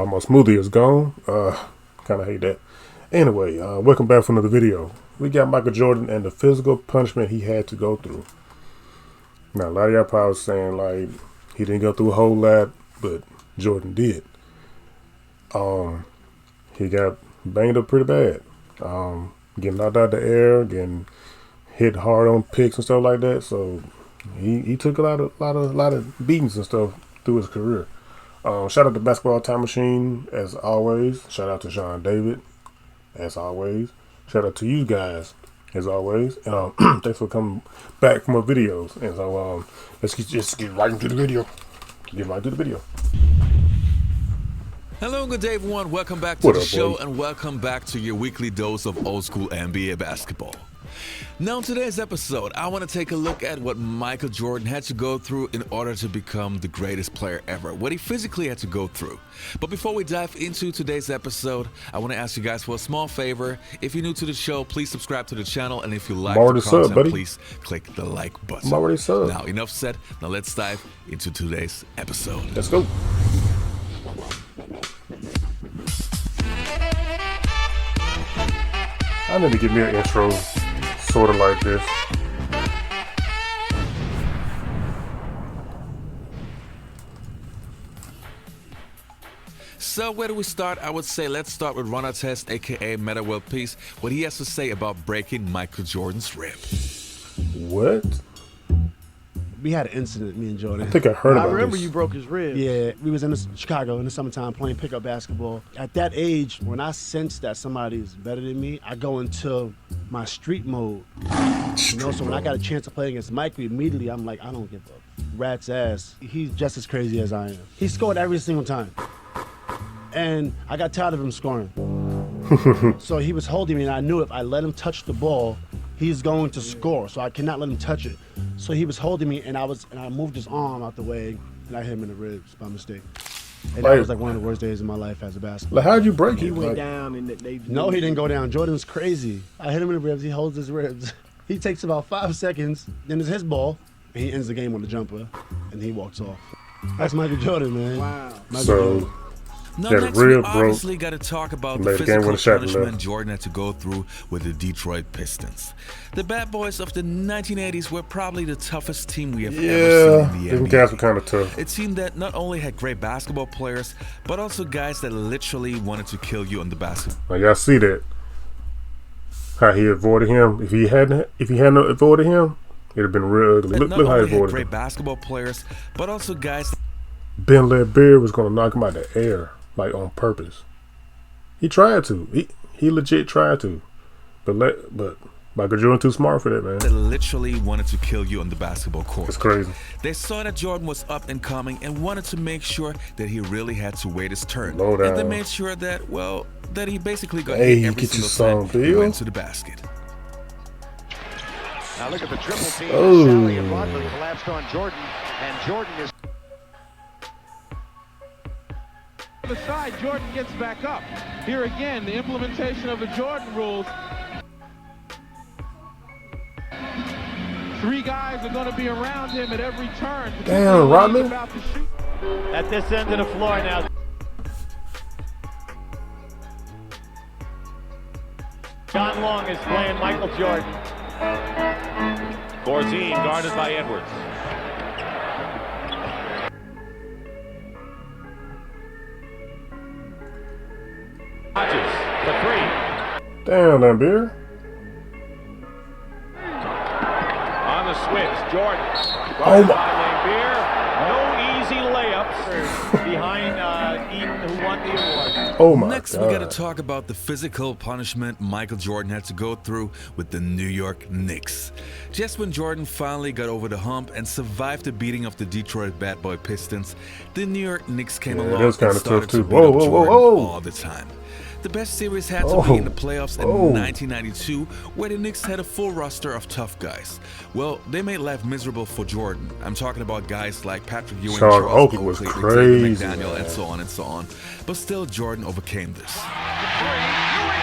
My smoothie is gone. Kind of hate that. Anyway, welcome back for another video. We got Michael Jordan and the physical punishment he had to go through. Now, a lot of y'all probably saying like he didn't go through a whole lot, but Jordan did. He got banged up pretty bad. Getting knocked out of the air, getting hit hard on picks and stuff like that. So he took a lot of beatings and stuff through his career. Shout out to Basketball Time Machine as always. Shout out to Sean David as always. Shout out to you guys as always. And thanks for coming back for more videos. And so let's just get right into the video. Hello, good day everyone. Welcome back to the show and welcome back to your weekly dose of old school NBA basketball. Now in today's episode, I want to take a look at what Michael Jordan had to go through in order to become the greatest player ever, what he physically had to go through. But before we dive into today's episode, I want to ask you guys for a small favor. If you're new to the show, please subscribe to the channel, and if you like the content, please click the like button. Now enough said, now let's dive into today's episode. Let's go. I need to give me an intro sort of like this. So where do we start? I would say let's start with Ron Artest, aka Metta World Peace, what he has to say about breaking Michael Jordan's rib. What? We had an incident, me and Jordan. I think I heard about this. I remember you broke his rib. Yeah, we was in Chicago in the summertime playing pickup basketball. At that age, when I sense that somebody is better than me, I go into my street mode. So when I got a chance to play against Mike, immediately I'm like, I don't give a rat's ass. He's just as crazy as I am. He scored every single time. And I got tired of him scoring. So he was holding me, and I knew if I let him touch the ball, he's going to score, so I cannot let him touch it. So he was holding me, and I moved his arm out the way, and I hit him in the ribs by mistake. And that was like one of the worst days of my life as a basketball. Like, how'd you break it? He went down, and they... No, he didn't go down. Jordan's crazy. I hit him in the ribs. He holds his ribs. He takes about 5 seconds, then it's his ball, and he ends the game on the jumper, and he walks off. That's Michael Jordan, man. Wow. So, now next we obviously got to talk about the physical punishment Jordan had to go through with the Detroit Pistons. The bad boys of the 1980s were probably the toughest team we have ever seen in the NBA. Guys were kind of tough. It seemed that not only had great basketball players, but also guys that literally wanted to kill you on the basketball. Now y'all see that? How he avoided him. If he hadn't avoided him, it'd have been real ugly. Look how he avoided him. Great basketball players, but also guys. Ben Ledbeer was gonna knock him out of the air. Like on purpose. He tried to. He legit tried to. But Michael Jordan too smart for that, man. They literally wanted to kill you on the basketball court. It's crazy. They saw that Jordan was up and coming and wanted to make sure that he really had to wait his turn. Low down. And they made sure that, well, that he basically got hit every single time he went to the basket. Now look at the triple team. Sally and Rodman collapsed on Jordan, and Jordan is... The side, Jordan gets back up. Here again, the implementation of the Jordan rules. 3 guys are going to be around him at every turn. Damn, Rodman. At this end of the floor now. John Long is playing Michael Jordan. Corzine guarded by Edwards. The 3. Damn, Lambeer. On the switch, Jordan. Oh my. Lambeer. No easy layups behind Eaton, who won the award. Oh my Next, God. we got to talk about the physical punishment Michael Jordan had to go through with the New York Knicks. Just when Jordan finally got over the hump and survived the beating of the Detroit Bad Boy Pistons, the New York Knicks came along and started to beat up Jordan all the time. The best series had to be in the playoffs in 1992, where the Knicks had a full roster of tough guys. Well, they made life miserable for Jordan. I'm talking about guys like Patrick Ewing, Charles Charles Oakley was Oakley, crazy, McDaniel, and so on and so on. But still, Jordan overcame this. Ewing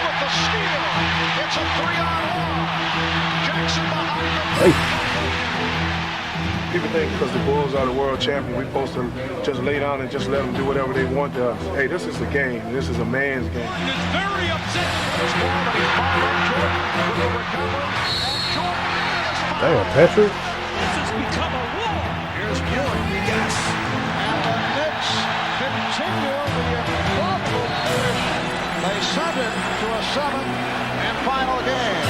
with the steal. It's a 3-on-1. Jackson behind the people think because the Bulls are the world champion, we're supposed to just lay down and just let them do whatever they want to us. Hey, this is a game. This is a man's game. He's very upset with this ball, but he's following Jordan with the recovery. And Jordan is Damn, Patrick. This has become a war. Here's Ewing. Yes. And the Knicks continue the improbable finish. They send it to a 7th and final game.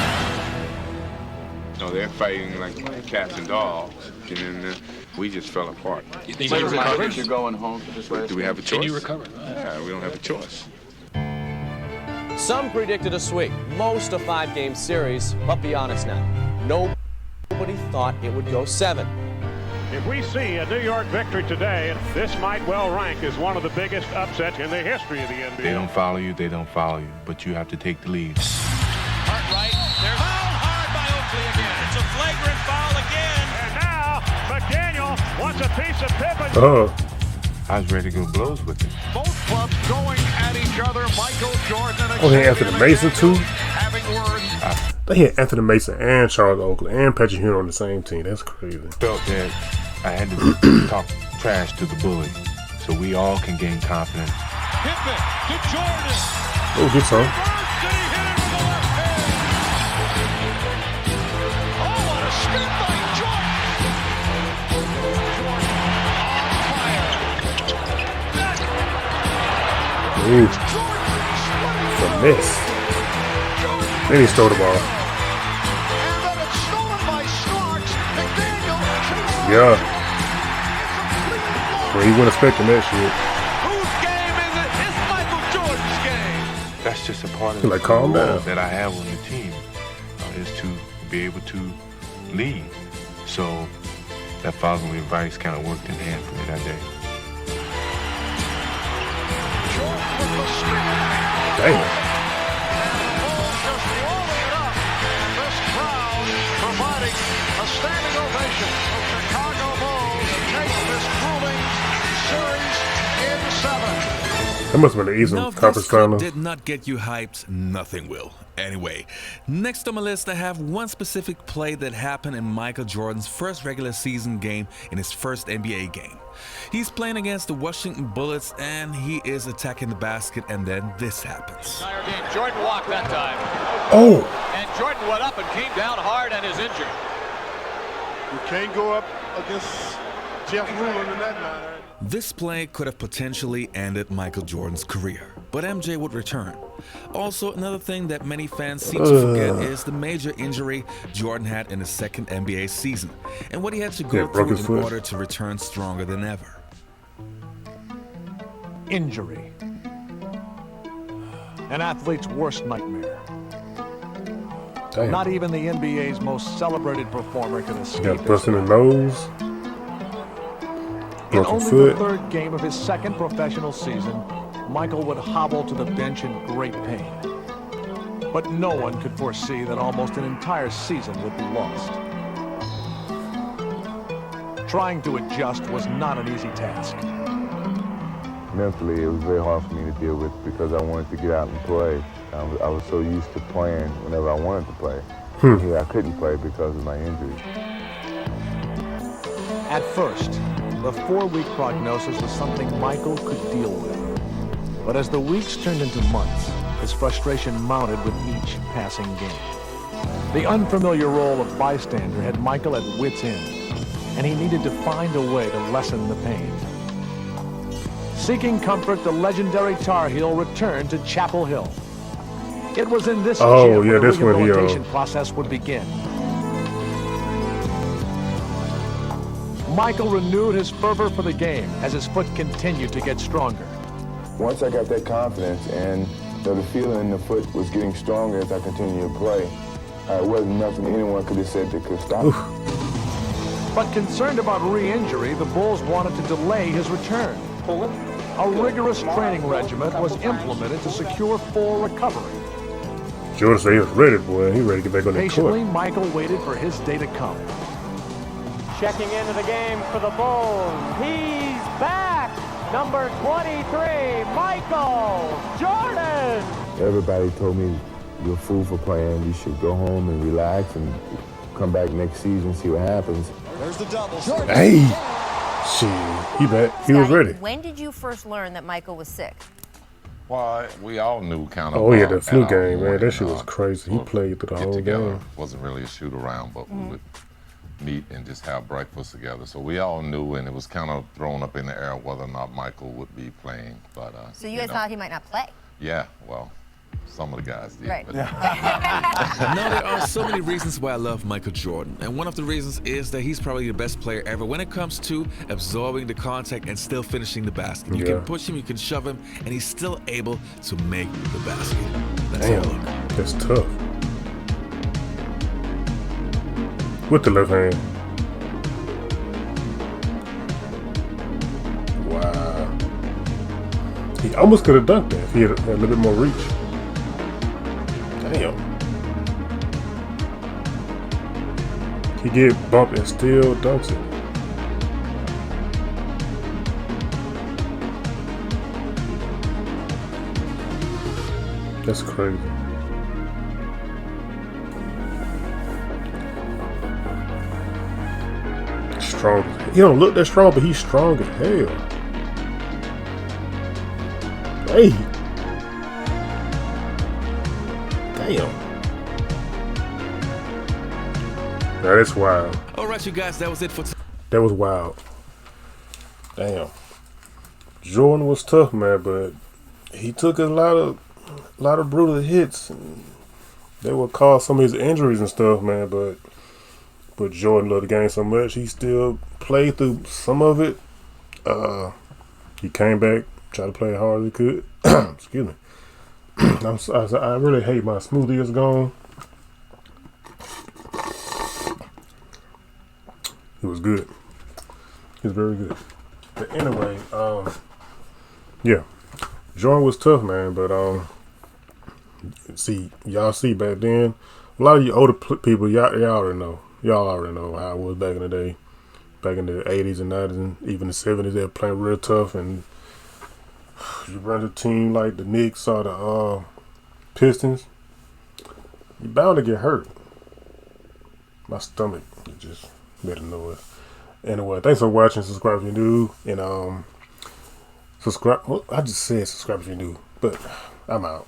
No, they're fighting like cats and dogs, and then we just fell apart. You think you're recovering? You're going home for this last Do we have a choice? Can you recover? Yeah, we don't have a choice. Some predicted a sweep, most a 5-game series, but be honest now, nobody thought it would go 7. If we see a New York victory today, this might well rank as one of the biggest upsets in the history of the NBA. They don't follow you, but you have to take the lead. Cartwright, there's foul hard by Oakley again. It's a flagrant foul again. And now, McDaniel wants a piece of Pippen. I was ready to go blows with it. Both clubs going at each other. Michael Jordan and They had Anthony Mason too. having words. They had Anthony Mason and Charles Oakley and Patrick Ewing on the same team. That's crazy. Felt that I had to talk trash to the bully, so we all can gain confidence. Pippen to Jordan. Oh, good song. Did he hit it with the left hand? Oh, what a skip by Jordan. Jordan on fire. Ooh. The miss. Then he stole the ball. And then it's stolen by Starks. McDaniel chases Yeah. Well, he wasn't expecting that shit. Whose game is it? It's Michael Jordan's game. That's just a part of Like, calm the role down. that I have on the team, is to be able to lead. So that following advice kind of worked in hand for me that day. Jordan with the spin. Damn. Just rolling it up. And this crowd providing a standing ovation of Chicago Bulls to take this grueling series in 7. That must have been the Eastern Now, if Conference this clip Final. did not get you hyped, nothing will. Anyway, next on my list, I have one specific play that happened in Michael Jordan's first regular season game in his first NBA game. He's playing against the Washington Bullets, and he is attacking the basket, and then this happens. Entire game. Jordan walked that time. Oh! And Jordan went up and came down hard and is injured. You can't go up against Jeff Ruland in that matter. This play could have potentially ended Michael Jordan's career, but MJ would return. Also, another thing that many fans seem to forget is the major injury Jordan had in his second NBA season, and what he had to go broke through his in foot. order to return stronger than ever. Injury. An athlete's worst nightmare. Damn. Not even the NBA's most celebrated performer can escape Got it. bust in the nose. In Broken only foot. the third game of his second professional season, Michael would hobble to the bench in great pain. But no one could foresee that almost an entire season would be lost. Trying to adjust was not an easy task. Mentally, it was very hard for me to deal with because I wanted to get out and play. I was so used to playing whenever I wanted to play. Here I couldn't play because of my injury. At first, the 4-week prognosis was something Michael could deal with. But as the weeks turned into months, his frustration mounted with each passing game. The unfamiliar role of bystander had Michael at wit's end, and he needed to find a way to lessen the pain. Seeking comfort, the legendary Tar Heel returned to Chapel Hill. It was in this Oh, gym yeah, where the this one he, rehabilitation process would begin. Michael renewed his fervor for the game as his foot continued to get stronger. Once I got that confidence and the feeling in the foot was getting stronger as I continued to play, it wasn't nothing anyone could have said that could stop me. But concerned about re-injury, the Bulls wanted to delay his return. A rigorous training regimen was implemented to secure full recovery. Jordan said he was ready, boy. He ready to get back on that Patiently, court. Michael waited for his day to come. Checking into the game for the Bulls. He's back! Number 23, Michael Jordan! Everybody told me, you're a fool for playing. You should go home and relax and come back next season, see what happens. There's the double. Hey, shit, he back. He was ready. When did you first learn that Michael was sick? Well, we all knew kind of. Oh yeah, the flu game, man. That shit was crazy. He played through the whole game. Wasn't really a shoot around, but we would meet and just have breakfast together. So we all knew, and it was kind of thrown up in the air whether or not Michael would be playing. But so you guys thought he might not play? Yeah, well, some of the guys did. Right. But Now, there are so many reasons why I love Michael Jordan, and one of the reasons is that he's probably the best player ever when it comes to absorbing the contact and still finishing the basket. You can push him, you can shove him, and he's still able to make the basket. Let's have a look. That's tough. With the left hand. Wow. He almost could have dunked that if he had a little bit more reach. Damn. He get bumped and still dunks it. That's crazy. Strong. He don't look that strong, but he's strong as hell. Hey. Damn. That is wild. All right, you guys, that was it for today. That was wild. Damn. Jordan was tough, man, but he took a lot of brutal hits. And they would cause some of his injuries and stuff, man, but Jordan loved the game so much, he still played through some of it. He came back, tried to play as hard as he could. Excuse me. I really hate my smoothie is gone. It was good. It was very good. But anyway, yeah. Jordan was tough, man, but y'all see back then, a lot of you older people, y'all already know. Y'all already know how it was back in the day. Back in the 80s and 90s and even the 70s, they were playing real tough. And you run a team like the Knicks or the Pistons, you're bound to get hurt. My stomach just made a noise. Anyway, thanks for watching. Subscribe if you're new. And subscribe. Well, I just said subscribe if you're new, but I'm out.